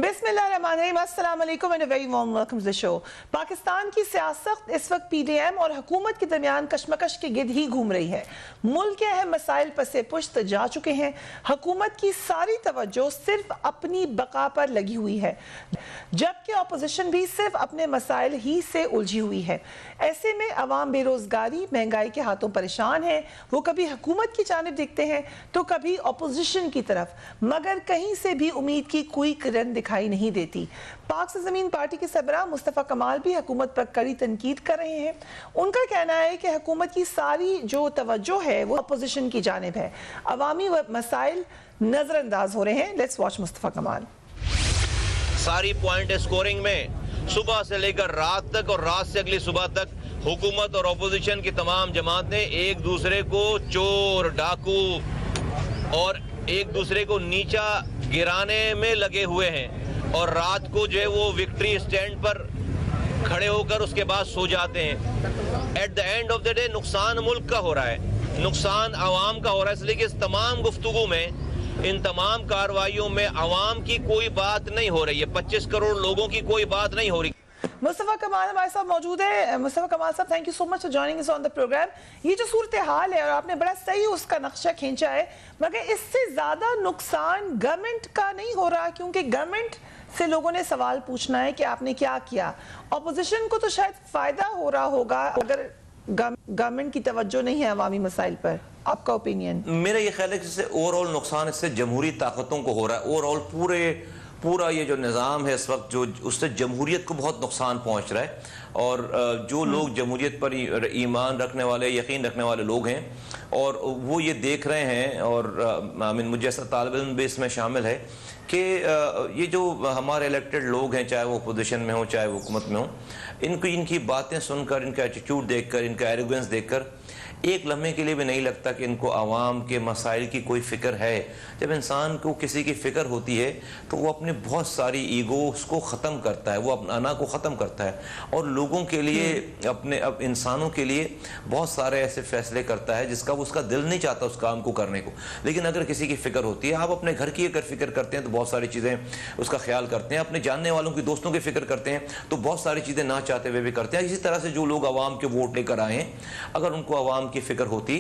बिस्मिल्लाहिर्रहमानिर्रहीम, अस्सलाम वालेकुम and very warm welcome to the show. Pakistan की सियासत इस वक्त पीडीएम और हुकूमत के दरमियान कशमकश के गिर्द ही घूम रही है। मुल्क के अहम मसाइल पसे पुश्त जा चुके हैं। हुकूमत की सारी तवज्जो सिर्फ अपनी बका पर लगी हुई है, जबकि अपोजिशन भी सिर्फ अपने मसाइल ही से उलझी हुई है। ऐसे में अवाम बेरोजगारी, महंगाई के हाथों परेशान है। वो कभी हुकूमत की जानिब देखते हैं तो कभी अपोजिशन की तरफ, मगर कहीं से भी उम्मीद की कोई किरण दिखाई नहीं देती। पाक से ज़मीन पार्टी के सरबराह मुस्तफ़ा कमाल भी हुकूमत पर कड़ी तनकीद कर रहे हैं। उनका कहना है कि हुकूमत की सारी जो तवज्जो है वो अपोजिशन की जानिब है, अवामी मसाइल नजरअंदाज हो रहे हैं। लेट्स वॉच मुस्तफ़ा कमाल। सारी पॉइंट स्कोरिंग में सुबह से लेकर रात तक और रात से अगली सुबह तक हुकूमत और अपोजिशन की तमाम जमातें एक दूसरे को चोर, डाकू और एक दूसरे को नीचा गिराने में लगे हुए हैं और रात को जो है वो विक्ट्री स्टैंड पर खड़े होकर उसके बाद सो जाते हैं। At the end of the day नुकसान मुल्क का हो रहा है, नुकसान आवाम का हो रहा है। इसलिए कि इस तमाम गुफ्तगू में, इन तमाम कार्रवाइयों में आवाम की कोई बात नहीं हो रही है, 25 करोड़ लोगों की कोई बात नहीं हो रही। मुस्तफ़ा कमाल हमारे साथ मौजूद है। मुस्तफ़ा कमाल साहब, thank you so much for joining us on the programme. ये जो सूरत हाल है और आपने बड़ा सही उसका नक्शा खींचा है, मगर इससे ज्यादा नुकसान गवर्नमेंट का नहीं हो रहा, क्योंकि गवर्नमेंट से लोगों ने सवाल पूछना है कि आपने क्या किया। अपोजिशन को तो शायद फायदा हो रहा होगा अगर गवर्नमेंट की तवज्जो नहीं है अवामी मसाइल पर। आपका ओपिनियन? मेरा ये ख्याल है कि इससे ओवरऑल नुकसान इससे जमहूरी ताकतों को हो रहा है। ओवरऑल पूरा ये जो निज़ाम है इस वक्त, जो उससे जमहूरियत को बहुत नुकसान पहुंच रहा है। और जो लोग जमहूरियत पर ईमान रखने वाले, यकीन रखने वाले लोग हैं और वो ये देख रहे हैं, और मुझे ऐसा तालिब इल्म भी इसमें शामिल है कि ये जो हमारे इलेक्टेड लोग हैं, चाहे वो अपोजिशन में हो चाहे वो हुकूमत में हो, इनकी बातें सुनकर, इनका एटीट्यूड देखकर, इनका एरोगेंस देखकर एक लम्हे के लिए भी नहीं लगता कि इनको आवाम के मसाइल की कोई फ़िक्र है। जब इंसान को किसी की फ़िक्र होती है तो वो अपनी बहुत सारी ईगोस को ख़त्म करता है, वो अपना अना को ख़त्म करता है और लोगों के लिए, अपने इंसानों के लिए बहुत सारे ऐसे फ़ैसले करता है जिसका वो उसका दिल नहीं चाहता उस काम को करने को। लेकिन अगर किसी की फ़िक्र होती है, आप अपने घर की अगर फ़िक्र करते हैं तो बहुत सारी चीज़ें उसका ख्याल करते हैं, अपने जानने वालों की, दोस्तों की फ़िक्र करते हैं तो बहुत सारी चीज़ें ना चाहते हुए भी करते हैं। इसी तरह से जो लोग आवाम के वोट लेकर आए हैं, अगर उनको आवाम की फ़िक्र होती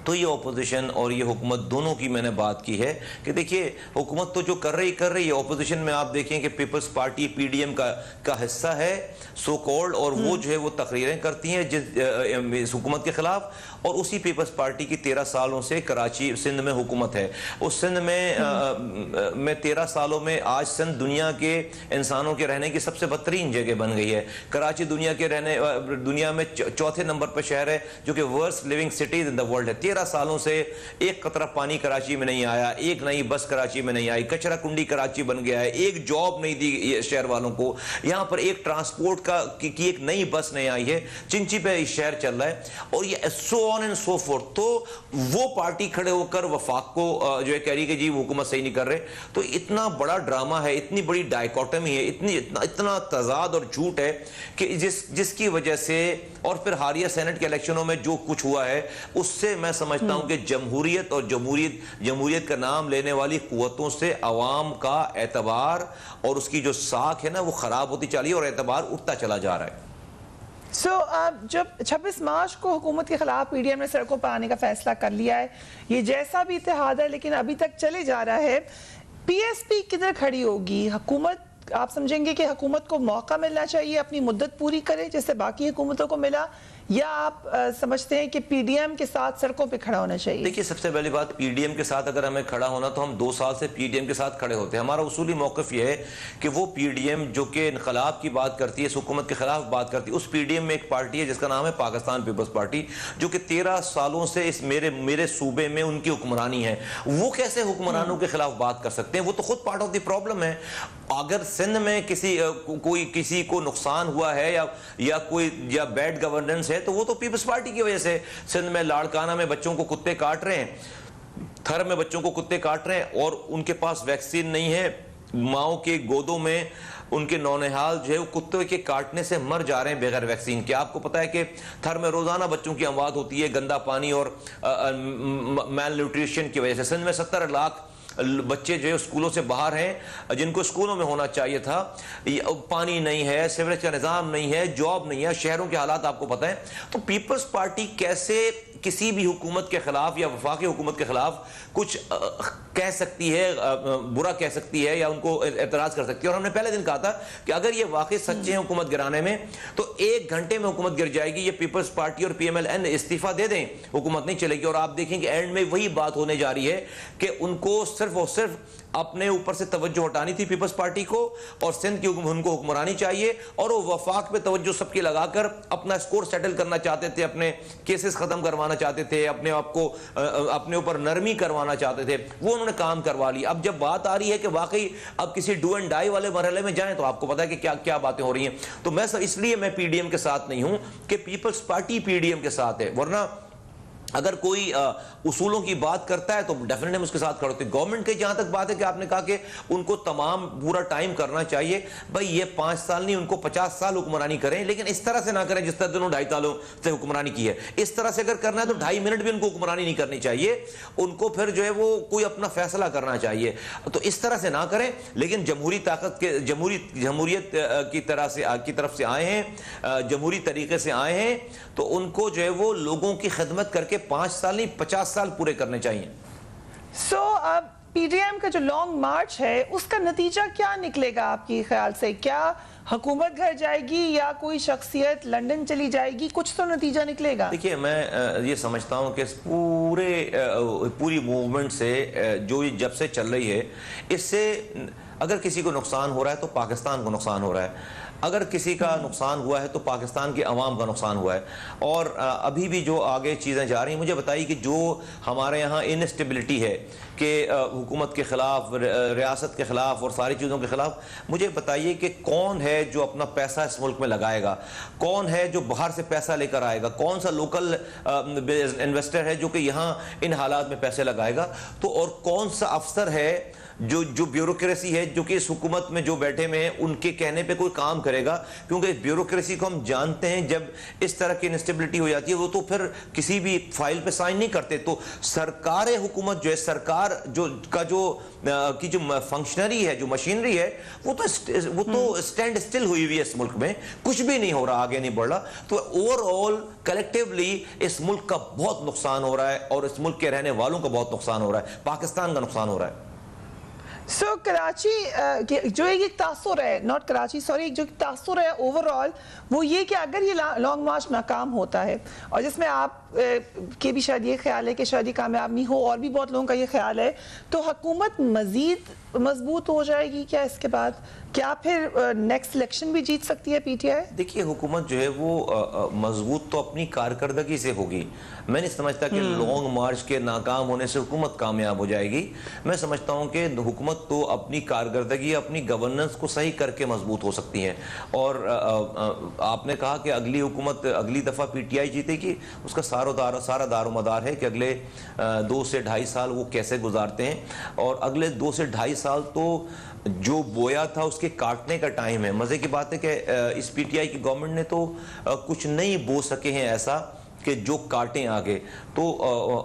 तो ये अपोजिशन और ये हुकूमत दोनों की मैंने बात की है कि देखिए हुकूमत तो जो कर रही है, अपोजिशन में आप देखें कि पीपल्स पार्टी पीडीएम का हिस्सा है सो कॉल्ड, और वो जो है वो तकरीरें करती हैं जिस हुकूमत के खिलाफ। और उसी पीपल्स पार्टी की 13 सालों से कराची सिंध में हुकूमत है। उस सिंध में 13 सालों में आज सिंध दुनिया के इंसानों के रहने की सबसे बदतरीन जगह बन गई है। कराची दुनिया में चौथे नंबर पर शहर है जो कि worst living cities in the world है। 13 सालों से एक कतरा पानी कराची में नहीं आया, एक नई बस कराची में नहीं आई, कचरा कुंडी कराची बन गया है, एक जॉब नहीं दी शहर वालों को, यहाँ पर एक ट्रांसपोर्ट की एक नई बस नहीं आई है, चिंची पे शहर चल रहा है, और ये so on and so fourth. तो वो पार्टी खड़े होकर वफाक को जो है कह रही कि जी वो हुकूमत सही नहीं कर रहे। तो इतना बड़ा ड्रामा है, इतनी बड़ी डायकोटमी है, इतना तजाद और झूठ है कि जिसकी वजह से, और फिर हालिया सेनेट के इलेक्शनों में जो कुछ हुआ है उससे मैं समझता हूं कि जमहूरियत और जमहूरियत का नाम लेने वाली कुव्वतों से अवाम का एतबार और उसकी जो साख है ना वो खराब होती चली और एतबार उठता चला जा रहा है। जब 26 मार्च को हुकूमत के खिलाफ पीडीएम ने सड़कों पर आने का फैसला कर लिया है, ये जैसा भी इत्तेहाद है लेकिन अभी तक चले जा रहा है, पीएसपी किधर खड़ी होगी? हुकूमत, आप समझेंगे कि हुकूमत को मौका मिलना चाहिए अपनी मुद्दत पूरी करे जैसे बाकी हुकूमतों को मिला, या आप समझते हैं कि पीडीएम के साथ सड़कों पे खड़ा होना चाहिए? देखिए, सबसे पहली बात, पीडीएम के साथ अगर हमें खड़ा होना तो हम 2 साल से पीडीएम के साथ खड़े होते हैं। हमारा उसूली मौक़िफ़ ये है कि वो पीडीएम जो कि इनक़लाब की बात करती है, हुकूमत के खिलाफ बात करती है, उस पीडीएम में एक पार्टी है जिसका नाम है पाकिस्तान पीपल्स पार्टी, जो कि 13 सालों से इस मेरे सूबे में उनकी हुक्मरानी है। वो कैसे हुक्मरानों के खिलाफ बात कर सकते हैं? वो तो खुद पार्ट ऑफ द प्रॉब्लम है। अगर सिंध में किसी को नुकसान हुआ है या बैड गवर्नेंस है तो वो तो पीपल्स पार्टी की वजह से। सिंध में लाड़काना में बच्चों को कुत्ते काट रहे हैं, थर में बच्चों को कुत्ते काट रहे हैं और उनके पास वैक्सीन नहीं है। माओ के गोदों में उनके नौनिहाल जो है वो कुत्ते के काटने से मर जा रहे हैं बगैर वैक्सीन के। आपको पता है कि थर में रोजाना बच्चों की अमवात होती है गंदा पानी और मैल न्यूट्रिशन की वजह से। सिंध में 70 लाख बच्चे जो है स्कूलों से बाहर हैं, जिनको स्कूलों में होना चाहिए था, पानी नहीं है, सीवरेज का निज़ाम नहीं है, जॉब नहीं है, शहरों के हालात आपको पता है। तो पीपल्स पार्टी कैसे किसी भी हुकूमत के खिलाफ या वफाकी हुकूमत के खिलाफ कुछ कह सकती है, बुरा कह सकती है या उनको एतराज कर सकती है। और हमने पहले दिन कहा था कि अगर ये वाकई सच्चे हैं हुकूमत गिराने में, तो 1 घंटे में हुकूमत गिर जाएगी। ये पीपल्स पार्टी और PMLN इस्तीफा दे दें, हुकूमत नहीं चलेगी। और आप देखेंगे एंड में वही बात होने जा रही है कि उनको सिर्फ और सिर्फ अपने ऊपर से तवज्जो हटानी थी पीपल्स पार्टी को, और सिंध की उनको हुक्मरानी चाहिए, और वो वफाक पे तवज्जो सबकी लगाकर अपना स्कोर सेटल करना चाहते थे, अपने केसेस खत्म करवाना चाहते थे, अपने आप को अपने ऊपर नरमी करवाना चाहते थे। वो उन्होंने काम करवा ली। अब जब बात आ रही है कि वाकई अब किसी डू एंड डाई वाले मरहले में जाएं, तो आपको पता है कि क्या क्या बातें हो रही हैं। तो मैं इसलिए मैं PDM के साथ नहीं हूं कि पीपल्स पार्टी PDM के साथ है, वरना अगर कोई उसूलों की बात करता है तो डेफिनेटली हम उसके साथ खड़े होते हैं। गवर्नमेंट की जहां तक बात है कि आपने कहा कि उनको तमाम पूरा टाइम करना चाहिए, भाई ये 5 साल नहीं, उनको 50 साल हुक्मरानी करें, लेकिन इस तरह से ना करें जिस तरह उन्होंने 2.5 सालों से हुक्मरानी की है। इस तरह से अगर करना है तो 2.5 मिनट भी उनको हुक्मरानी नहीं करनी चाहिए, उनको फिर जो है वो कोई अपना फैसला करना चाहिए। तो इस तरह से ना करें, लेकिन जमहूरी ताकत के जमहूरियत की तरफ से आए हैं, जमहूरी तरीके से आए हैं, तो उनको जो है वो लोगों की खिदमत करके 5 साल नहीं 50 साल पूरे करने चाहिए। अब PDM का जो लॉन्ग मार्च है उसका नतीजा क्या निकलेगा आपके ख्याल से? क्या हुकूमत घर जाएगी या कोई शख्सियत लंदन चली जाएगी? कुछ तो नतीजा निकलेगा। देखिए, मैं ये समझता हूँ कि इस पूरी मूवमेंट से जो जब से चल रही है, इससे अगर किसी को नुकसान हो रहा है तो पाकिस्तान को नुकसान हो रहा है। अगर किसी का नुकसान हुआ है तो पाकिस्तान की अवाम का नुकसान हुआ है। और अभी भी जो आगे चीज़ें जा रही हैं, मुझे बताइए कि जो हमारे यहाँ इनस्टेबिलिटी है कि हुकूमत के ख़िलाफ़, रियासत के ख़िलाफ़ और सारी चीज़ों के ख़िलाफ़, मुझे बताइए कि कौन है जो अपना पैसा इस मुल्क में लगाएगा, कौन है जो बाहर से पैसा लेकर आएगा, कौन सा लोकल इन्वेस्टर है जो कि यहाँ इन हालात में पैसे लगाएगा। तो और कौन सा अफसर है जो ब्यूरोक्रेसी है जो कि इस हुकूमत में जो बैठे में हैं, उनके कहने पे कोई काम करेगा। क्योंकि ब्यूरोक्रेसी को हम जानते हैं, जब इस तरह की इंस्टेबिलिटी हो जाती है वो तो फिर किसी भी फाइल पे साइन नहीं करते। तो सरकार हुकूमत जो है, सरकार जो फंक्शनरी है, जो मशीनरी है, वो तो स्टैंड स्टिल हुई हुई है। इस मुल्क में कुछ भी नहीं हो रहा, आगे नहीं बढ़ रहा। तो ओवरऑल कलेक्टिवली इस मुल्क का बहुत नुकसान हो रहा है, और इस मुल्क के रहने वालों का बहुत नुकसान हो रहा है, पाकिस्तान का नुकसान हो रहा है। कराची जो एक तासुर है, नॉट कराची सॉरी, जो तासुर है ओवरऑल, वो ये कि अगर ये लॉन्ग मार्च नाकाम होता है, और जिसमें आप के भी शायद ये ख्याल है कि शायद ये कामयाब नहीं हो, और भी बहुत लोगों का ये ख्याल है, तो हुकूमत मजीद मजबूत हो जाएगी क्या इसके बाद? क्या फिर नेक्स्ट इलेक्शन भी जीत सकती है PTI? देखिए, हुकूमत जो है वो मजबूत तो अपनी कारकर्दगी से होगी। मैं नहीं समझता कि लॉन्ग मार्च के नाकाम होने से हुकूमत कामयाब हो जाएगी। मैं समझता हूँ कि हुकूमत तो अपनी कारकर्दगी, अपनी गवर्नेंस को सही करके मजबूत हो सकती है। और आपने कहा कि अगली हुकूमत अगली दफ़ा PTI जीतेगी, उसका सारा दारोमदार है कि अगले 2 से 2.5 साल वो कैसे गुजारते हैं। और अगले 2 से 2.5 साल तो जो बोया था उसके काटने का टाइम है। मज़े की बात है कि इस PTI की गवर्नमेंट ने तो कुछ नहीं बो सके हैं ऐसा कि जो काटें आगे। तो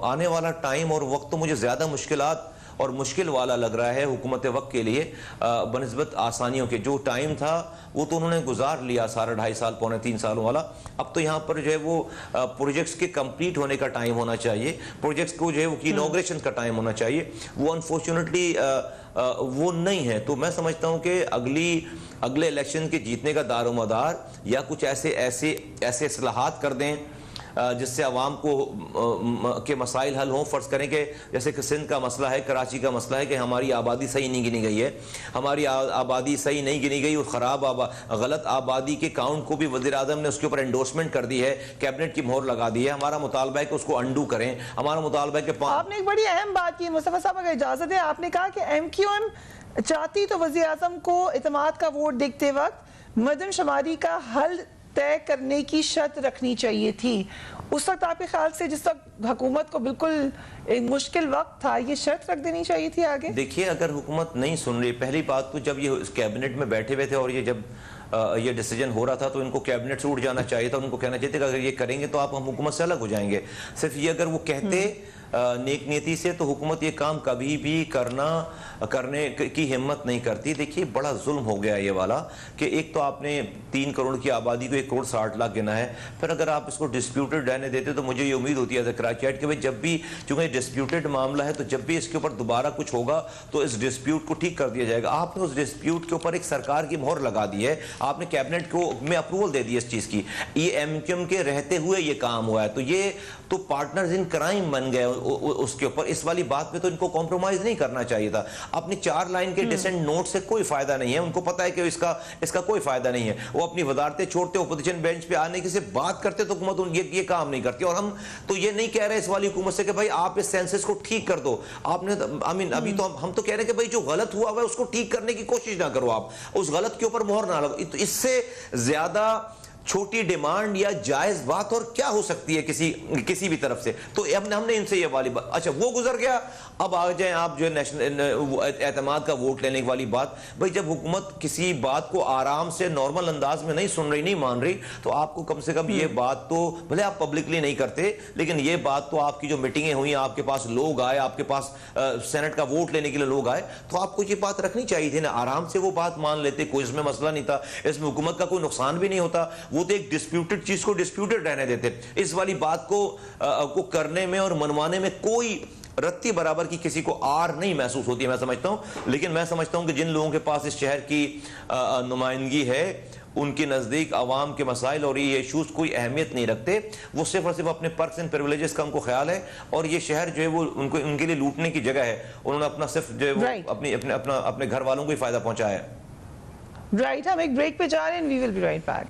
आने वाला टाइम और वक्त तो मुझे ज़्यादा मुश्किलात और मुश्किल वाला लग रहा है हुकूमत वक्त के लिए बनिस्बत आसानियों के। जो टाइम था वो तो उन्होंने गुजार लिया, सारा 2.5 साल 3 सालों वाला। अब तो यहाँ पर जो है वो प्रोजेक्ट्स के कंप्लीट होने का टाइम होना चाहिए, प्रोजेक्ट्स को जो है वो इनॉग्रेशन का टाइम होना चाहिए। वो अनफॉर्चुनेटली वो नहीं है। तो मैं समझता हूँ कि अगले इलेक्शन के जीतने का दारोमदार या कुछ ऐसे इस्लाहात कर दें जिससे आवाम को के मसाइल हल हों। फ़र्ज़ करें कि जैसे कि सिंध का मसला है, कराची का मसला है कि हमारी आबादी सही नहीं गिनी गई है, हमारी आबादी सही नहीं गिनी गई, और ख़राब गलत आबादी के काउंट को भी वज़ीर-ए-आज़म ने उसके ऊपर एंडोर्समेंट कर दी है, कैबिनेट की मोहर लगा दी है। हमारा मुतालबा है कि उसको अंडू करें। हमारा मुतालबा है कि आपने एक बड़ी अहम बात की मुस्तफ़ा साहब, अगर इजाज़त है, आपने कहा कि MQM चाहती तो वज़ीर-ए-आज़म को इत्तेमाद का वोट देखते वक्त मर्दमशुमारी का हल तय करने की शर्त रखनी चाहिए थी। उस वक्त आपके ख्याल से, जिस वक्त हुकूमत को बिल्कुल एक मुश्किल वक्त था, ये शर्त रख देनी चाहिए थी आगे? देखिए, अगर हुकूमत नहीं सुन रही, पहली बात तो जब ये कैबिनेट में बैठे हुए थे और ये जब ये डिसीजन हो रहा था तो इनको कैबिनेट से उठ जाना चाहिए था। उनको कहना चाहिए था कि अगर ये करेंगे तो आप हम हुकूमत से अलग हो जाएंगे। सिर्फ ये अगर वो कहते नेक नीयति से, तो हुकूमत ये काम कभी भी करने की हिम्मत नहीं करती। देखिए बड़ा जुल्म हो गया ये वाला कि एक तो आपने 3 करोड़ की आबादी को 1 करोड़ 60 लाख गिना है, फिर अगर आप इसको डिस्प्यूटेड रहने देते तो मुझे ये उम्मीद होती है कराची कि भाई जब भी, चूंकि डिस्प्यूटेड मामला है, तो जब भी इसके ऊपर दोबारा कुछ होगा तो इस डिस्प्यूट को ठीक कर दिया जाएगा। आपने उस डिस्प्यूट के ऊपर एक सरकार की मोहर लगा दी है, आपने कैबिनेट को में अप्रूवल दे दी इस चीज की, ये एमक्यूएम के रहते हुए ये काम हुआ है, तो ये तो पार्टनर्स इन क्राइम बन गए उसके ऊपर। इस वाली बात पे तो इनको कॉम्प्रोमाइज नहीं करना चाहिए था। अपनी 4 लाइन के डिसेंट नोट से कोई फायदा नहीं है, उनको पता है कि इसका कोई फायदा नहीं है। वो अपनी वजारतें छोड़ते अपोजिशन बेंच पे आने की से बात करते तो हुकूमत ये काम नहीं करती। और हम तो ये नहीं कह रहे इस वाली हुकूमत से कि भाई आप इस सेंसस को ठीक कर दो, आपने अभी तो हम तो कह रहे हैं कि भाई जो गलत हुआ है उसको ठीक करने की कोशिश ना करो, आप उस गलत के ऊपर मोहर ना लगाओ। तो इससे ज्यादा छोटी डिमांड या जायज बात और क्या हो सकती है किसी भी तरफ से। तो हमने इनसे ये वाली बात, अच्छा वो गुजर गया, अब आ जाए आप जो नेशनल एतमाद का वोट लेने वाली बात। भाई जब हुकूमत किसी बात को आराम से नॉर्मल अंदाज में नहीं सुन रही, नहीं मान रही, तो आपको कम से कम ये बात तो, भले आप पब्लिकली नहीं करते, लेकिन ये बात तो आपकी जो मीटिंगें हुई, आपके पास लोग आए, आपके पास सेनेट का वोट लेने के लिए लोग आए, तो आपको ये बात रखनी चाहिए थी ना, आराम से वो बात मान लेते, कोई इसमें मसला नहीं था, इसमें हुकूमत का कोई नुकसान भी नहीं होता, वो तो एक डिस्प्यूटेड चीज को डिस्प्यूटेड रहने देते। इस वाली बात को करने में और मनवाने में कोई रत्ती बराबर की किसी को आर नहीं महसूस होती है, मैं समझता हूं। लेकिन मैं समझता हूं कि जिन लोगों के पास इस शहर की नुमाइंदगी है, उनके नजदीक आवाम के मसाइल और ये इशूज कोई अहमियत नहीं रखते, वो सिर्फ और सिर्फ अपने पर्क्स एंड प्रिविलेजेस का उनको ख्याल है, और ये शहर जो है वो उनके लिए लूटने की जगह है। उन्होंने अपना सिर्फ जो है वो अपने घर वालों को ही फायदा पहुंचाया है। राइट, हम एक ब्रेक पे जा रहे हैं, we will be right back.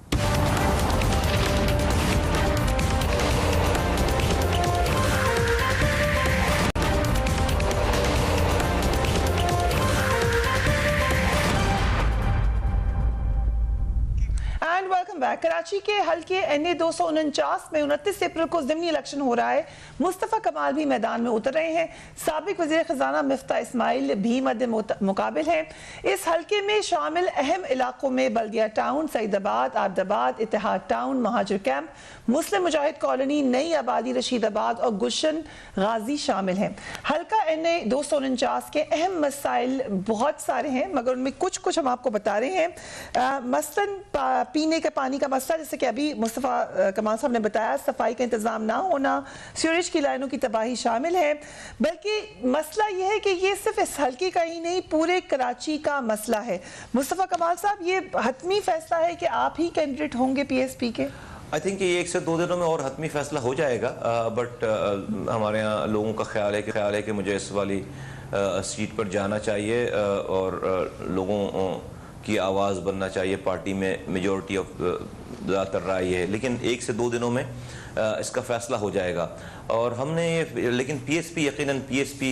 Karachi के हल्के NA 249 में 29 अप्रैल को ज़िमनी इलेक्शन हो रहा है। मुस्तफ़ा कमाल भी मैदान में उतर रहे हैं, साबिक वज़ीर ख़ज़ाना मिफ्ता इस्माइल भी मद्दे मुकाबिल हैं। इस हल्के में शामिल अहम इलाकों में बल्दिया टाउन, सईदाबाद, आबदाबाद, इत्तेहाद टाउन, महाजिर कैंप, मुस्लिम मुजाहिद कॉलोनी, नई आबादी, रशीदाबाद और गुलशन गाजी शामिल हैं। हल्का NA 249 के अहम मसाइल बहुत सारे हैं, मगर उनमें कुछ हम आपको बता रहे हैं। मसलन पीने के पानी का मसला, जैसे कि अभी मुस्तफ़ा कमाल साहब ने बताया, सफाई का इंतजाम ना होना, सीवरेज की लाइनों की तबाही शामिल है। बल्कि मसला यह है कि ये सिर्फ इस हल्के का ही नहीं, पूरे कराची का मसला है। मुस्तफ़ा कमाल साहब, ये हतमी फैसला है कि आप ही कैंडिडेट होंगे PSP के? आई थिंक ये 1 से 2 दिनों में और हतमी फैसला हो जाएगा, बट हमारे यहाँ लोगों का ख्याल है कि मुझे इस वाली सीट पर जाना चाहिए और लोगों की आवाज़ बनना चाहिए। पार्टी में मेजॉरिटी ऑफ ज़्यादातर राय है, लेकिन 1 से 2 दिनों में इसका फैसला हो जाएगा। और हमने ये, लेकिन PSP यकीनन PSP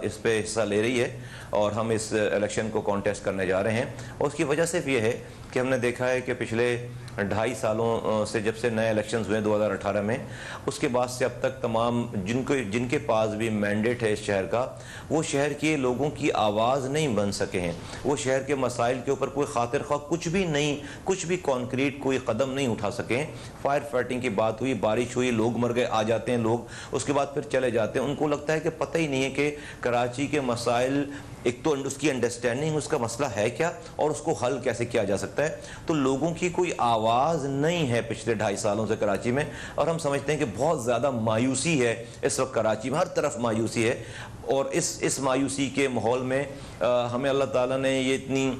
इस पे हिस्सा ले रही है और हम इस इलेक्शन को कॉन्टेस्ट करने जा रहे हैं। और उसकी वजह सिर्फ ये है कि हमने देखा है कि पिछले 2.5 सालों से, जब से नए इलेक्शंस हुए 2018 में, उसके बाद से अब तक तमाम जिनके पास भी मैंडेट है इस शहर का, वो शहर के लोगों की आवाज़ नहीं बन सके हैं। वो शहर के मसाइल के ऊपर कोई खातिर ख्वाह कुछ भी कॉन्क्रीट कोई कदम नहीं उठा सके। फायर फाइटिंग की बात हुई, बारिश हुई, लोग मर गए, आ जाते हैं लोग, उसके बाद फिर चले जाते हैं। उनको लगता है कि पता ही नहीं है कि कराची के मसाइल, एक तो उसकी अंडरस्टैंडिंग, उसका मसला है क्या और उसको हल कैसे किया जा सकता है। तो लोगों की कोई आवाज़ नहीं है पिछले 2.5 सालों से कराची में, और हम समझते हैं कि बहुत ज़्यादा मायूसी है इस वक्त कराची में, हर तरफ मायूसी है। और इस मायूसी के माहौल में हमें अल्लाह ताला ने ये इतनी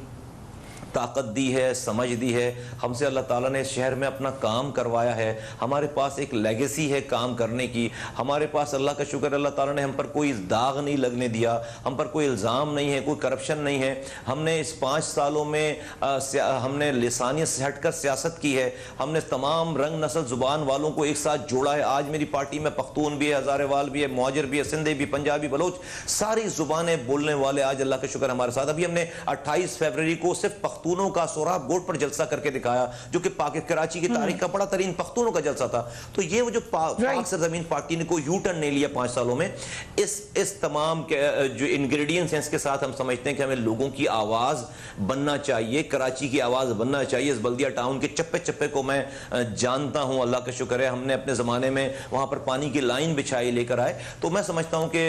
ताकत दी है, समझ दी है, हमसे अल्लाह ताला ने इस शहर में अपना काम करवाया है, हमारे पास एक लेगेसी है काम करने की, हमारे पास अल्लाह का शुक्र, अल्लाह ताला ने हम पर कोई दाग नहीं लगने दिया, हम पर कोई इल्ज़ाम नहीं है, कोई करप्शन नहीं है। हमने इस 5 सालों में हमने लिसानियत से हटकर सियासत की है, हमने तमाम रंग नस्ल ज़ुबान वालों को एक साथ जोड़ा है। आज मेरी पार्टी में पख्तून भी है, हज़ारेवाल भी है, मुहाजिर भी है, सिंधी भी, पंजाबी, बलोच, सारी ज़ुबानें बोलने वाले आज अल्लाह का शुक्र हमारे साथ। अभी हमने 28 फरवरी को सिर्फ पख्तूनों का सोहराब गोट पर जलसा करके दिखाया, जो कि कराची की तारीख का बड़ा तरीन पख्तूनों का जलसा था। तो ये वो जो पाक सरजमीन पार्टी ने कोई यू टर्न नहीं लिया 5 सालों में, इस तमाम जो इंग्रेडिएंट्स हैं इसके साथ हम समझते हैं कि हमें लोगों की आवाज बनना चाहिए, कराची की आवाज बनना चाहिए। इस बल्दिया टाउन के चप्पे चप्पे को मैं जानता हूं, अल्लाह का शुक्र है हमने अपने ज़माने में वहाँ पर पानी की लाइन बिछाई लेकर आए। तो मैं समझता हूँ कि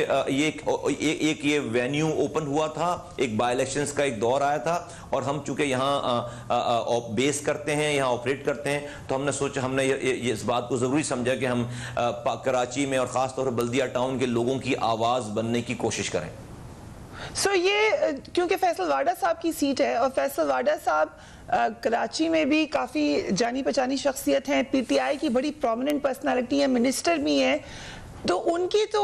ये वेन्यू ओपन हुआ था, एक बाई इलेक्शंस का एक दौर आया था, और हम चूंकि यहाँ बेस करते हैं, यहाँ ऑपरेट करते हैं, तो हमने सोचा, हमने ये इस बात को ज़रूरी समझा कि हम कराची में और ख़ास तौर पर बल्दिया टाउन के लोगों की आवाज़ बनने की कोशिश करें। ये क्योंकि फैसल वाडा साहब की सीट है और फैसल वाडा साहब कराची में भी काफ़ी जानी पहचानी शख्सियत हैं, पीटीआई की बड़ी प्रोमिनेंट पर्सनालिटी है, मिनिस्टर भी हैं, तो उनकी तो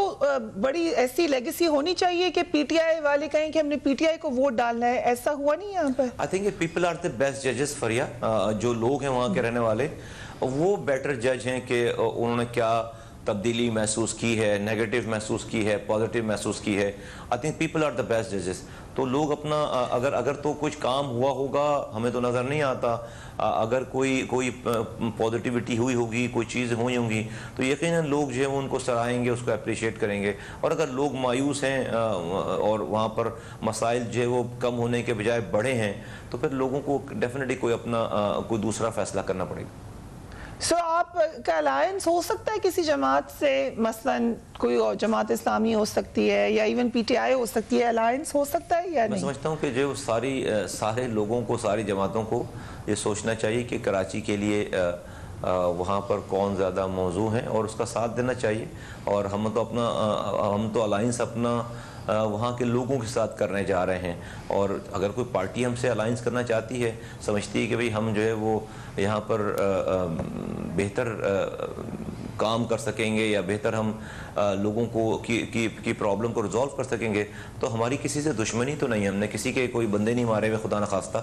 बड़ी ऐसी लेगेसी होनी चाहिए कि पीटीआई वाले कहें कि हमने पीटीआई को वोट डालना है। ऐसा हुआ नहीं यहाँ पर? I think people are the best जजेस फरिया। जो लोग हैं वहाँ के रहने वाले, वो बेटर जज हैं कि उन्होंने क्या तब्दीली महसूस की है, नेगेटिव महसूस की है, पॉजिटिव महसूस की है। I think people are the best जजेस। तो लोग अपना अगर तो कुछ काम हुआ होगा, हमें तो नज़र नहीं आता, अगर कोई पॉजिटिविटी हुई होगी, कोई चीज़ हुई होंगी, तो यकीनन लोग जो है उनको सराहेंगे, उसको अप्रिशिएट करेंगे। और अगर लोग मायूस हैं और वहाँ पर मसाइल जो है वो कम होने के बजाय बढ़े हैं, तो फिर लोगों को डेफिनेटली कोई दूसरा फैसला करना पड़ेगा। आपका अलायंस हो सकता है किसी जमात से, मसलन कोई और जमात इस्लामी हो सकती है या इवन पीटीआई हो सकती है, अलायंस हो सकता है या नहीं? मैं समझता हूँ कि जो सारे लोगों को, सारी जमातों को ये सोचना चाहिए कि कराची के लिए वहाँ पर कौन ज़्यादा मौजू है और उसका साथ देना चाहिए। और हम तो अलायंस अपना वहाँ के लोगों के साथ करने जा रहे हैं। और अगर कोई पार्टी हमसे अलायंस करना चाहती है, समझती है कि भाई हम जो है वो यहाँ पर बेहतर काम कर सकेंगे या बेहतर हम लोगों को की प्रॉब्लम को रिजॉल्व कर सकेंगे, तो हमारी किसी से दुश्मनी तो नहीं है। हमने किसी के कोई बंदे नहीं मारे हुए, खुदा न खास्ता,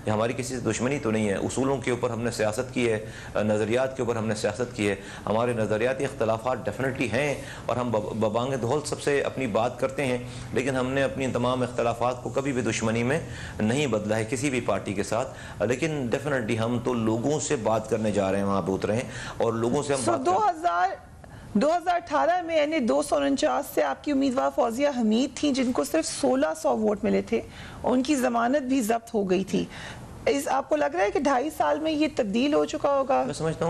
या हमारी किसी से दुश्मनी तो नहीं है। उसूलों के ऊपर हमने सियासत की है, नज़रियात के ऊपर हमने सियासत की है। हमारे नज़रियाती इख्तलाफात डेफिनेटली हैं और हम बबांग दौल सबसे अपनी बात करते हैं, लेकिन हमने अपनी तमाम इख्तलाफात को कभी भी दुश्मनी में नहीं बदला है किसी भी पार्टी के साथ। लेकिन डेफिनेटली हम तो लोगों से बात करने जा रहे हैं, वहाँ पे उतरे हैं और लोगों से हम 2018 में यानी 249 से आपकी उम्मीदवार फौजिया हमीद थी, जिनको सिर्फ 1600 वोट मिले थे, उनकी जमानत भी जब्त हो गई थी। आपको लग रहा है कि 2.5 साल में ये तब्दील हो चुका होगा? मैं समझता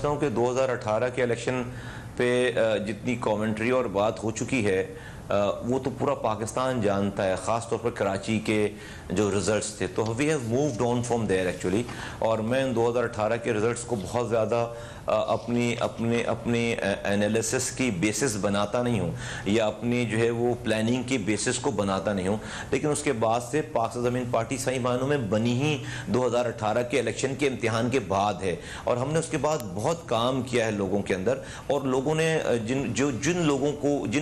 हूँ कि 2018 के इलेक्शन पे जितनी कमेंट्री और बात हो चुकी है वो तो पूरा पाकिस्तान जानता है, ख़ास तौर पर कराची के जो रिज़ल्ट्स थे। तो we have moved on from there actually. और मैं 2018 के रिज़ल्ट्स को बहुत ज़्यादा अपनी एनालिसिस की बेसिस बनाता नहीं हूँ या अपनी जो है वो प्लानिंग की बेसिस को बनाता नहीं हूँ। लेकिन उसके बाद से पाक ज़मीन पार्टी सही मायनों में बनी ही 2018 के इलेक्शन के इम्तिहान के बाद है। और हमने उसके बाद बहुत काम किया है लोगों के अंदर, और लोगों ने जिन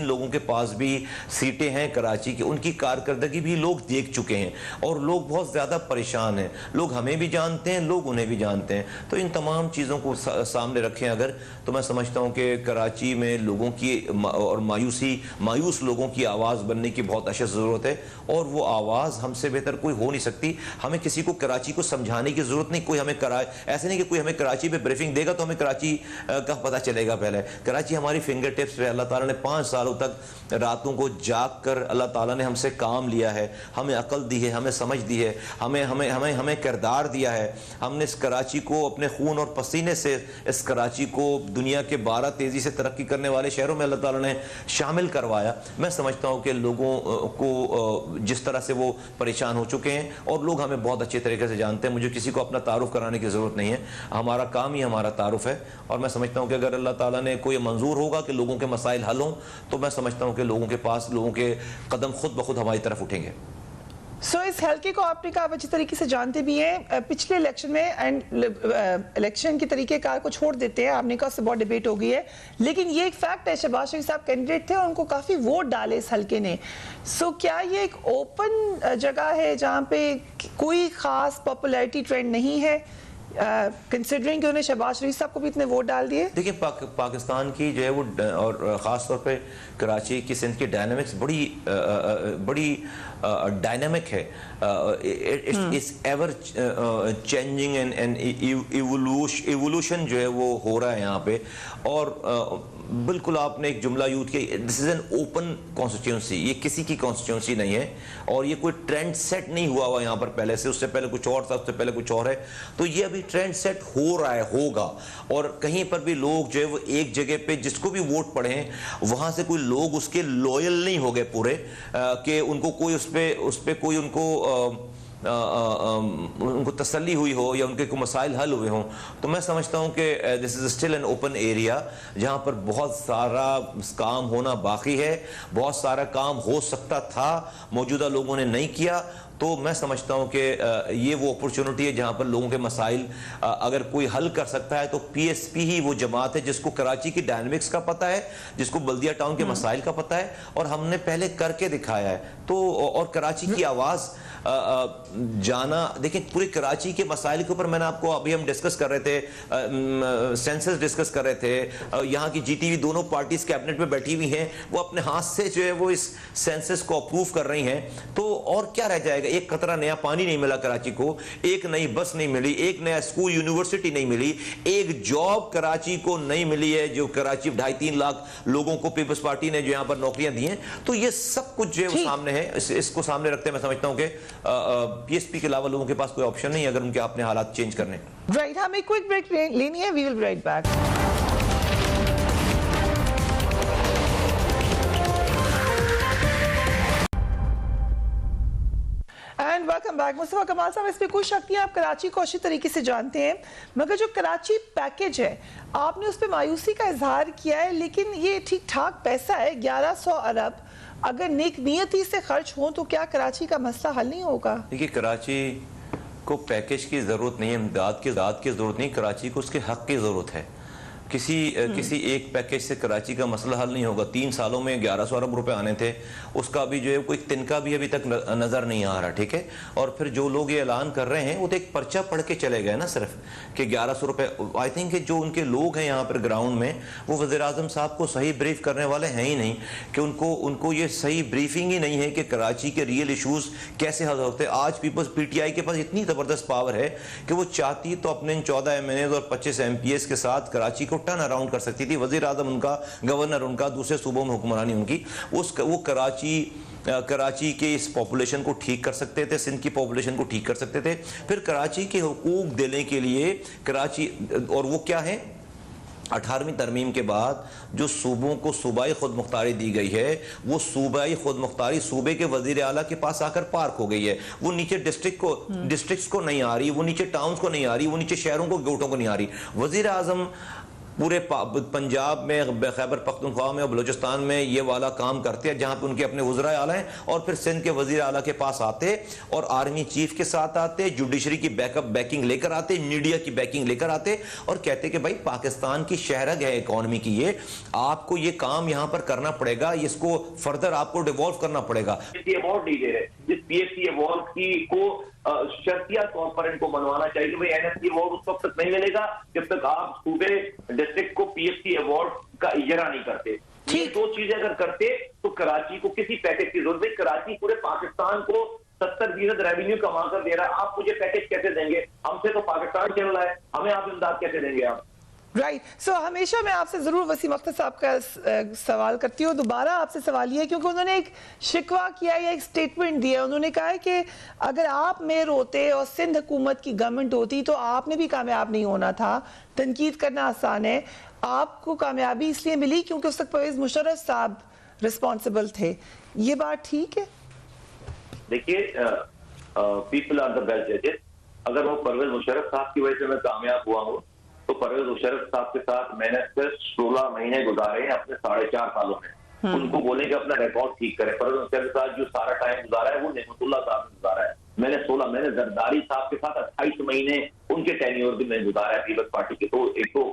लोगों के पास भी सीटें हैं कराची की, उनकी कारकर्दगी भी लोग देख चुके हैं और लोग बहुत ज़्यादा परेशान हैं। लोग हमें भी जानते हैं, लोग उन्हें भी जानते हैं। तो इन तमाम चीज़ों को सामने रखें अगर, तो मैं समझता हूं कि कराची में लोगों की और मायूस लोगों की आवाज़ बनने की बहुत अशद ज़रूरत है। और वो आवाज़ हमसे बेहतर कोई हो नहीं सकती। हमें किसी को कराची को समझाने की ज़रूरत नहीं। कोई हमें ऐसे नहीं कि कोई हमें कराची पे ब्रीफिंग देगा तो हमें कराची का पता चलेगा। पहले कराची हमारी फिंगर टिप्स पे, अल्लाह ताला ने 5 सालों तक रातों को जाग कर अल्लाह ताला ने हमसे काम लिया है, हमें अकल दी है, हमें समझ दी है, हमें किरदार दिया है। हमने इस कराची को अपने खून और पसीने से, इस कराची को दुनिया के 12 तेज़ी से तरक्की करने वाले शहरों में अल्लाह ताला ने शामिल करवाया। मैं समझता हूँ कि लोगों को जिस तरह से वो परेशान हो चुके हैं, और लोग हमें बहुत अच्छे तरीके से जानते हैं, मुझे किसी को अपना तारुफ कराने की ज़रूरत नहीं है। हमारा काम ही हमारा तारुफ है। और मैं समझता हूँ कि अगर अल्लाह ताला ने कोई मंजूर होगा कि लोगों के मसाइल हल हों, तो मैं समझता हूँ कि लोगों के कदम खुद ब खुद हमारी तरफ उठेंगे। इस हल्के को आपने कहा अच्छी तरीके से जानते भी हैं। पिछले इलेक्शन में इलेक्शन के तरीकेकार को छोड़ देते हैं, आपने कहा उससे बहुत डिबेट हो गई है, लेकिन ये एक फैक्ट है, शहबाज शरीफ साहब कैंडिडेट थे और उनको काफ़ी वोट डाले इस हल्के ने। क्या ये एक ओपन जगह है जहाँ पे कोई ख़ास पॉपुलैरिटी ट्रेंड नहीं है, कंसिडरिंग कि उन्हें शहबाज शरीफ साहब को भी इतने वोट डाल दिए? देखिए, पाकिस्तान की जो है वो, और ख़ास तौर पे कराची की सिंध की डायनामिक्स बड़ी डायनामिक है। It's ever changing and evolution जो है वो हो रहा है यहाँ पे। और बिल्कुल आपने एक जुमला यूज किया, this is an open constituency, ये किसी की कॉन्स्टिट्यूंसी नहीं है और ये कोई ट्रेंड सेट नहीं हुआ हुआ यहाँ पर पहले से, उससे पहले कुछ और था, उससे पहले कुछ और है, तो ये अभी ट्रेंड सेट हो रहा है, होगा। और कहीं पर भी लोग जो है वो एक जगह पे जिसको भी वोट पड़े हैं वहां से कोई लोग उसके लॉयल नहीं हो गए पूरे, कि उनको कोई उस पे कोई उनको तसल्ली हुई हो या उनके कोई मसाइल हल हुए हों। तो मैं समझता हूं कि this is still an open area जहां पर बहुत सारा काम होना बाकी है, बहुत सारा काम हो सकता था, मौजूदा लोगों ने नहीं किया। तो मैं समझता हूं कि ये वो अपॉर्चुनिटी है जहां पर लोगों के मसाइल अगर कोई हल कर सकता है तो पीएसपी ही वो जमात है जिसको कराची की डायनामिक्स का पता है, जिसको बल्दिया टाउन के मसाइल का पता है और हमने पहले करके दिखाया है। तो और कराची की आवाज़ जाना, देखिए पूरे कराची के मसाइल के ऊपर मैंने आपको अभी हम डिस्कस कर रहे थे, सेंसस डिस्कस कर रहे थे, यहाँ की जीटीवी दोनों पार्टीज कैबिनेट में बैठी हुई हैं, वो अपने हाथ से जो है वो इस सेंसस को अप्रूव कर रही हैं। तो और क्या रह जाएगा, एक कतरा नया पानी नहीं मिला कराची को, एक नई बस नहीं मिली, एक नया स्कूल यूनिवर्सिटी नहीं मिली, एक जॉब कराची को नहीं मिली है जो कराची 2.5-3 लाख लोगों को पीपल्स पार्टी ने जो यहाँ पर नौकरियां दी हैं। तो ये सब कुछ जो है वो सामने है, इसको सामने रखते मैं समझता हूँ कि पीएसपी के अलावा लोगों के पास कोई ऑप्शन नहीं अगर उनके अपने हालात चेंज करने। राइट, हमें क्विक ब्रेक लेनी है, we will be right back. And welcome back. Mustafa Kamal साहब, इस पे कोई शक नहीं है, आप कराची को अच्छी तरीके से जानते हैं, मगर जो कराची पैकेज है आपने उस पर मायूसी का इजहार किया है, लेकिन ये ठीक ठाक पैसा है, 1100 अरब, अगर नेक नियति से खर्च हो तो क्या कराची का मसला हल नहीं होगा? देखिए कराची को पैकेज की जरूरत नहीं है, इमदाद की जरूरत नहीं, कराची को उसके हक की जरूरत है। किसी एक पैकेज से कराची का मसला हल नहीं होगा। 3 सालों में 1100 अरब रुपए आने थे, उसका भी जो है कोई तिनका भी अभी तक नजर नहीं आ रहा, ठीक है। और फिर जो लोग ये ऐलान कर रहे हैं वो तो एक पर्चा पढ़ के चले गए ना सिर्फ कि 1100 रुपए। आई थिंक जो उनके लोग हैं यहाँ पर ग्राउंड में वो वज़ीर आज़म साहब को सही ब्रीफ करने वाले हैं ही नहीं, कि उनको ये सही ब्रीफिंग ही नहीं है कि कराची के रियल इशूज़ कैसे हल होते हैं। आज पीटीआई के पास इतनी ज़बरदस्त पावर है कि वो चाहती तो अपने 14 MNAs और 25 MPs के साथ कराची को टर्न अराउंड कर सकती थी। वजीर आजम उनका, गवर्नर उनका, दूसरे सूबों में हुक्मरानी उनकी, वो कराची के इस पॉपुलेशन को ठीक कर सकते थे, सिंध की पॉपुलेशन को ठीक कर सकते थे। फिर कराची के हुकूक देने के लिए कराची, और वो क्या है, 18वीं तरमीम के बाद जो सूबों को सूबाई खुद मुख्तारी दी गई है, वो सूबाई खुद मुख्तारी सूबे के वजीर आला के पास आकर पार्क हो गई है। वो नीचे डिस्ट्रिक्ट्स को नहीं आ रही, वो नीचे टाउन्स को नहीं आ रही, वो नीचे शहरों को, गोटों को नहीं आ रही। वजीर आजम पूरे पंजाब में, खैबर पख्तूनख्वा में और बलूचिस्तान में ये वाला काम करते हैं जहाँ पे उनके अपने वज़रा आला हैं, और फिर सिंध के वज़ीर आला के पास आते और आर्मी चीफ के साथ आते, जुडिशरी की बैकिंग लेकर आते, मीडिया की बैकिंग लेकर आते और कहते कि भाई पाकिस्तान की शहरग है इकॉनमी की, ये आपको ये काम यहाँ पर करना पड़ेगा, इसको फर्दर आपको डिवॉल्व करना पड़ेगा। अवार्ड नहीं दे रहे, जिस पीएससी अवार्ड की को शर्तिया तौर पर इनको मनवाना चाहिए कि भाई एनएससी अवार्ड उस वक्त तक नहीं मिलेगा जब तक आप सूबे डिस्ट्रिक्ट को पीएससी अवार्ड का इजरा नहीं करते। ये 2 चीजें अगर करते तो कराची को किसी पैकेज की जरूरत नहीं। कराची पूरे पाकिस्तान को 70% रेवेन्यू कमा कर दे रहा है, आप मुझे पैकेज कैसे देंगे? हमसे तो पाकिस्तान चल रहा है, हमें आप इमदाद कैसे देंगे आप? राइट, सो हमेशा मैं आपसे ज़रूर वसीम अख्तर साहब का सवाल करती हूँ, दोबारा आपसे सवाल ये है क्योंकि उन्होंने एक शिकवा किया या एक स्टेटमेंट दिया, उन्होंने कहा है कि अगर आप मेयर होते और सिंध हुकूमत की गवर्नमेंट होती तो आपने भी कामयाब नहीं होना था। तनकीद करना आसान है, आपको कामयाबी इसलिए मिली क्योंकि उस तक परवेज़ मुशर्रफ साहब रिस्पॉन्सिबल थे, ये बात ठीक है? देखिए, पीपल आर द बेस्ट जजेस। अगर वो परवेज मुशर्रफ साहब की वजह से मैं कामयाब हुआ हूँ तो परवेज मुशर्रफ साहब के साथ मैंने सिर्फ 16 महीने गुजारे हैं अपने 4.5 सालों में। उनको बोले कि अपना रिकॉर्ड ठीक करे। परवेज मुशर्रफ के साथ जो सारा टाइम गुजारा है वो नेमतुल्लाह साहब ने गुजारा है। मैंने 16, मैंने जरदारी साहब के साथ 28 महीने उनके टेन्योर भी मैंने गुजारा है पीपल्स पार्टी के। तो एक तो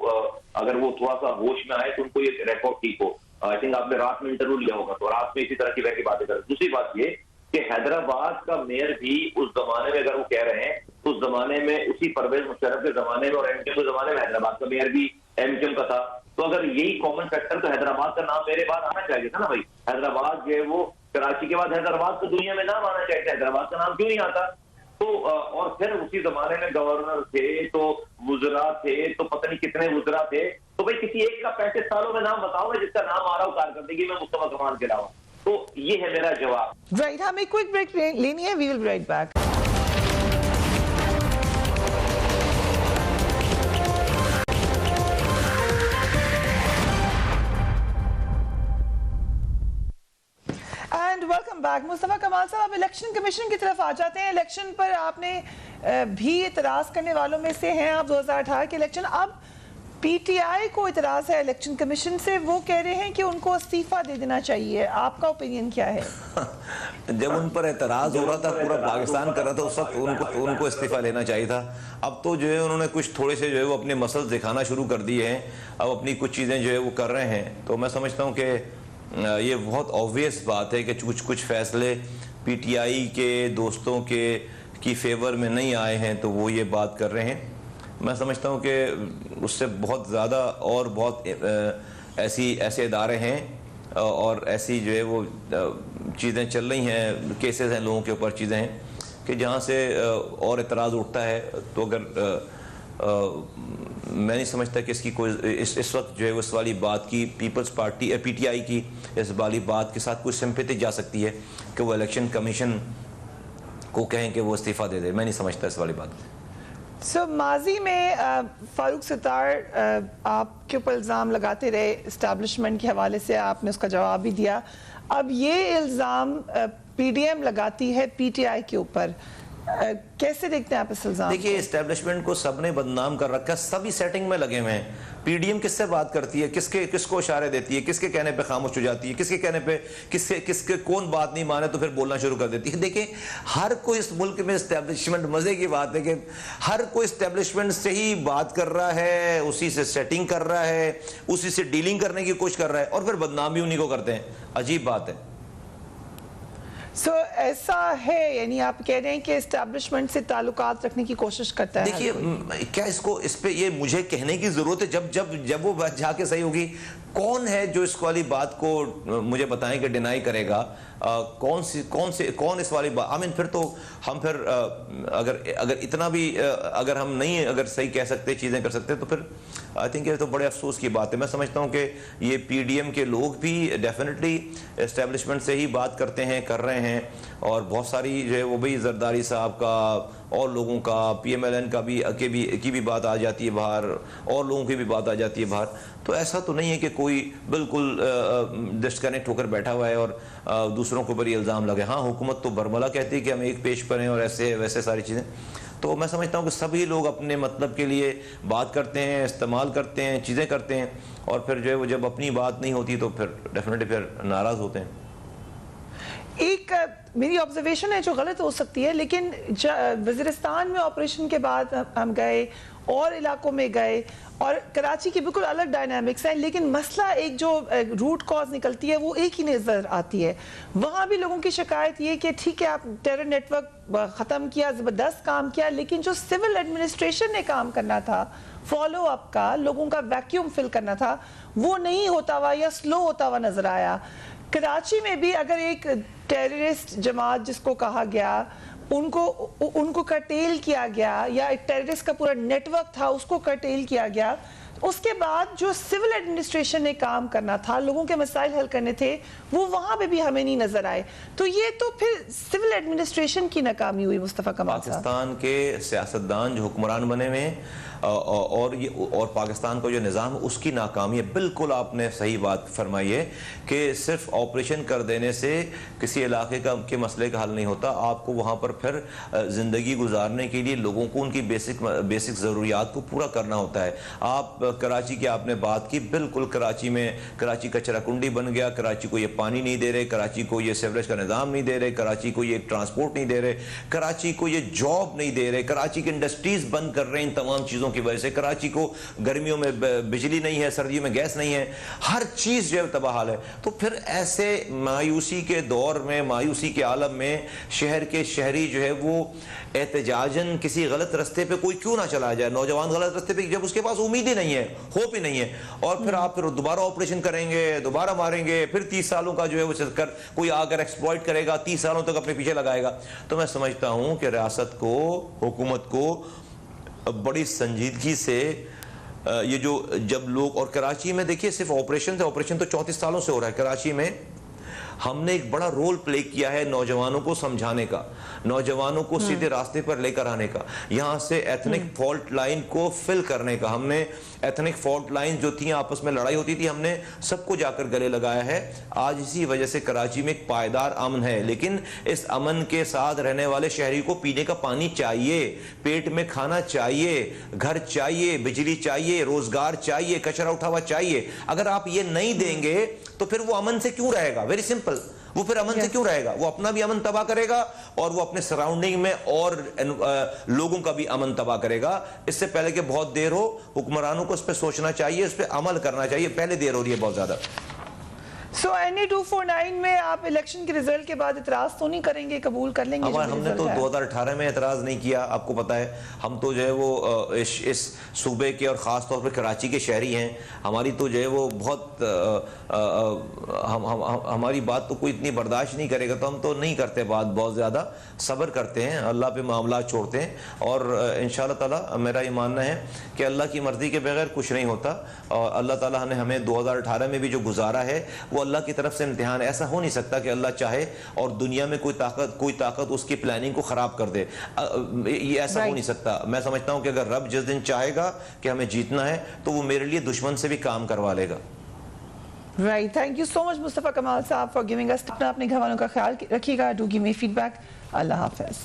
अगर वो थोड़ा सा होश में आए तो उनको ये रिकॉर्ड ठीक हो। आई थिंक आपने रात में इंटरव्यू लिया होगा तो रात में इसी तरह की वैसी बातें करें। दूसरी बात ये कि हैदराबाद का मेयर भी उस जमाने में, अगर वो कह रहे हैं तो उस जमाने में, उसी परवेज मुशर्रफ के जमाने में और एमक्यूएम के जमाने में हैदराबाद का मेयर भी एमक्यूएम का था। तो अगर यही कॉमन फैक्टर तो हैदराबाद का नाम मेरे बाद आना चाहिए था ना भाई। हैदराबाद जो है वो कराची के बाद हैदराबाद को दुनिया में नाम आना चाहिए, हैदराबाद का नाम क्यों नहीं आता? तो और फिर उसी जमाने में गवर्नर थे, तो वुज़रा थे, तो पता नहीं कितने वुज़रा थे, तो भाई किसी एक का 35 सालों में नाम बताओ ना जिसका नाम आ रहा हो कारकर्दगी में मुस्तफा कमाल के अलावा। तो ये है मेरा जवाब। राइट, हमें एक क्विक ब्रेक लेनी है, we will be right back. And welcome back. Mustafa Kamal साहब, आप इलेक्शन कमीशन की तरफ आ जाते हैं। इलेक्शन पर आपने भी इतराज करने वालों में से हैं आप। 2018 के इलेक्शन, अब पीटीआई को इतराज है इलेक्शन कमीशन से, वो कह रहे हैं कि उनको इस्तीफा दे देना चाहिए। आपका ओपिनियन क्या है? जब उन पर एतराज हो रहा था, पूरा पाकिस्तान कर रहा था, उस वक्त उनको इस्तीफा लेना चाहिए था। अब तो जो है उन्होंने कुछ थोड़े से जो है वो अपने मसल्स दिखाना शुरू कर दिए हैं, अब अपनी कुछ चीज़ें जो है वो कर रहे हैं। तो मैं समझता हूँ कि ये बहुत ऑब्वियस बात है कि कुछ फैसले पीटीआई के दोस्तों की फेवर में नहीं आए हैं, तो वो ये बात कर रहे हैं। मैं समझता हूँ कि उससे बहुत ज़्यादा और बहुत ऐसे इदारे हैं और ऐसी जो है वो चीज़ें चल रही हैं, केसेस हैं, लोगों के ऊपर चीज़ें हैं कि जहाँ से और इतराज़ उठता है। तो अगर मैं नहीं समझता कि इसकी कोई इस वक्त जो है उस वाली बात की पीपल्स पार्टी पीटीआई की इस वाली बात के साथ कोई सिंपैथी जा सकती है कि वो इलेक्शन कमीशन को कहें कि वो इस्तीफ़ा दे दे। मैं नहीं समझता इस वाली बात। माजी में फारूक सत्तार आपके ऊपर इल्ज़ाम लगाते रहे इस्टेब्लिशमेंट के हवाले से, आपने उसका जवाब भी दिया। अब ये इल्ज़ाम पीडीएम लगाती है पीटीआई के ऊपर, कैसे देखते हैं आप इस इल्ज़ाम? देखिए, एस्टेब्लिशमेंट को सबने बदनाम कर रखा है, सभी सेटिंग में लगे हुए हैं। पीडीएम किससे बात करती है, किसको इशारे देती है, किसके कहने पे खामोश हो जाती है, किसके कहने पे किसके कौन बात नहीं माने तो फिर बोलना शुरू कर देती है। देखिए, हर कोई इस मुल्क में एस्टेब्लिशमेंट, मजे की बात है कि हर कोई एस्टेब्लिशमेंट से ही बात कर रहा है, उसी से सेटिंग कर रहा है, उसी से डीलिंग करने की कोशिश कर रहा है और फिर बदनाम भी उन्हीं को करते हैं। अजीब बात है। ऐसा है, यानी आप कह रहे हैं कि एस्टैब्लिशमेंट से ताल्लुकात रखने की कोशिश करता है? देखिए, क्या इस पे ये मुझे कहने की जरूरत है? जब वो बात जाके सही होगी, कौन है जो इस वाली बात को मुझे बताएं कि डिनाई करेगा? कौन इस वाली बात, फिर तो हम फिर अगर इतना भी अगर हम नहीं अगर सही कह सकते, चीज़ें कर सकते, तो फिर आई थिंक ये तो बड़े अफसोस की बात है। मैं समझता हूँ कि ये पीडीएम के लोग भी डेफिनेटली एस्टेब्लिशमेंट से ही बात करते हैं, कर रहे हैं, और बहुत सारी जो है वो भी जरदारी साहब का और लोगों का, पीएमएलएन का की भी बात आ जाती है बाहर, और लोगों की भी बात आ जाती है बाहर। तो ऐसा तो नहीं है कि कोई बिल्कुल डिस्कनेक्ट होकर बैठा हुआ है और दूसरों के ऊपर ये इल्ज़ाम लगे। हाँ, हुकूमत तो बरमला कहती है कि हम एक पेश पर हैं और ऐसे वैसे सारी चीज़ें। तो मैं समझता हूँ कि सभी लोग अपने मतलब के लिए बात करते हैं, इस्तेमाल करते हैं, चीज़ें करते हैं, और फिर जो है वो जब अपनी बात नहीं होती तो फिर डेफिनेटली फिर नाराज़ होते हैं। एक मेरी ऑब्जर्वेशन है जो गलत हो सकती है, लेकिन वज़ीरिस्तान में ऑपरेशन के बाद हम गए और इलाकों में गए, और कराची की बिल्कुल अलग डायनामिक्स है, लेकिन मसला एक जो रूट कॉज निकलती है वो एक ही नज़र आती है। वहाँ भी लोगों की शिकायत ये कि ठीक है, आप टेरर नेटवर्क ख़त्म किया, ज़बरदस्त काम किया, लेकिन जो सिविल एडमिनिस्ट्रेशन ने काम करना था, फॉलो अप का, लोगों का वैक्यूम फिल करना था, वो नहीं होता हुआ या स्लो होता हुआ नज़र आया। कराची में भी अगर एक टेररिस्ट जमात जिसको कहा गया, उनको कर्टेल किया गया, या एक टेररिस्ट का पूरा नेटवर्क था उसको कर्टेल किया गया, उसके बाद जो सिविल एडमिनिस्ट्रेशन ने काम करना था, लोगों के मसाइल हल करने थे, वो वहां पे भी हमें नहीं नजर आए। तो ये तो फिर सिविल एडमिनिस्ट्रेशन की नाकामी हुई। मुस्तफा कमाल साहब, पाकिस्तान के सियासतदान जो हुक्मरान बने हुए हैं और पाकिस्तान का जो निज़ाम है उसकी नाकामी है। बिल्कुल आपने सही बात फरमाई है कि सिर्फ ऑपरेशन कर देने से किसी इलाके के मसले का हल नहीं होता। आपको वहाँ पर फिर ज़िंदगी गुजारने के लिए लोगों को उनकी बेसिक ज़रूरियात को पूरा करना होता है। आप कराची की आपने बात की, बिल्कुल कराची कचरा कुंडी बन गया, कराची को ये पानी नहीं दे रहे, कराची को ये सीवरेज का निज़ाम नहीं दे रहे, कराची को ये ट्रांसपोर्ट नहीं दे रहे, कराची को ये जॉब नहीं दे रहे, कराची की इंडस्ट्रीज बंद कर रहे हैं इन तमाम चीज़ों की वजह से। कराची को गर्मियों में बिजली नहीं है, सर्दियों में गैस नहीं है, हर चीज़ जो है तबाहाल है। तो फिर ऐसे मायूसी के दौर में, मायूसी के आलम में शहर के शहरी जो है वो एहतजाजन किसी गलत रास्ते पे कोई क्यों ना चला जाए, नौजवान गलत रास्ते पे, जब उसके पास उम्मीद ही नहीं है, होप ही नहीं है। और फिर आप फिर दोबारा ऑपरेशन करेंगे, दोबारा मारेंगे, फिर 30 सालों का जो है वो चक्कर कोई आकर एक्सप्लॉइट करेगा, 30 सालों तक अपने पीछे लगाएगा। तो मैं समझता हूं कि रियासत को, हुकूमत को बड़ी संजीदगी से ये जो जब लोग, और कराची में देखिए सिर्फ ऑपरेशन तो 34 सालों से हो रहा है। कराची में हमने एक बड़ा रोल प्ले किया है नौजवानों को समझाने का, नौजवानों को सीधे रास्ते पर लेकर आने का, यहाँ से एथनिक फॉल्ट लाइन को फिल करने का। हमने एथनिक फॉल्ट लाइन जो थी, आपस में लड़ाई होती थी, हमने सबको जाकर गले लगाया है। आज इसी वजह से कराची में एक पायदार अमन है। लेकिन इस अमन के साथ रहने वाले शहरी को पीने का पानी चाहिए, पेट में खाना चाहिए, घर चाहिए, बिजली चाहिए, रोजगार चाहिए, कचरा उठावा चाहिए। अगर आप ये नहीं देंगे तो फिर वो अमन से क्यों रहेगा? वेरी सिंपल, वो फिर अमन से क्यों रहेगा? वो अपना भी अमन तबाह करेगा और वो अपने सराउंडिंग में और लोगों का भी अमन तबाह करेगा। इससे पहले कि बहुत देर हो, हुक्मरानों को इस पर सोचना चाहिए, इस पर अमल करना चाहिए। पहले देर हो रही है बहुत ज्यादा। सो NA 249 में आप इलेक्शन के रिजल्ट के बाद इतराज तो नहीं करेंगे, कबूल कर लेंगे? हमने तो 2018 में एतराज नहीं किया, आपको पता है। हम तो जो है वो इस सूबे के और ख़ास तौर पर कराची के शहरी हैं। हमारी तो जो है वो बहुत हमारी बात तो कोई इतनी बर्दाश्त नहीं करेगा, तो हम तो नहीं करते बात, बहुत ज़्यादा सब्र करते हैं, अल्लाह पे मामला छोड़ते हैं। और इंशाअल्लाह ताला मेरा ये मानना है कि अल्लाह की मर्ज़ी के बगैर कुछ नहीं होता। और अल्लाह ताला ने हमें 2018 में भी जो गुजारा है वो अल्लाह की तरफ से इम्तिहान। ऐसा हो नहीं सकता कि अल्लाह चाहे और दुनिया में कोई ताकत उसकी प्लानिंग को खराब कर दे। ये ऐसा हो नहीं सकता। मैं समझता हूं कि अगर रब जिस दिन चाहेगा कि हमें जीतना है तो वो मेरे लिए दुश्मन से भी काम करवा लेगा। Right, thank you so much Mustafa Kamal साहब फॉर गिविंग अस। अपने घर वालों का ख्याल रखिएगा। Do give me feedback. Allah Hafiz.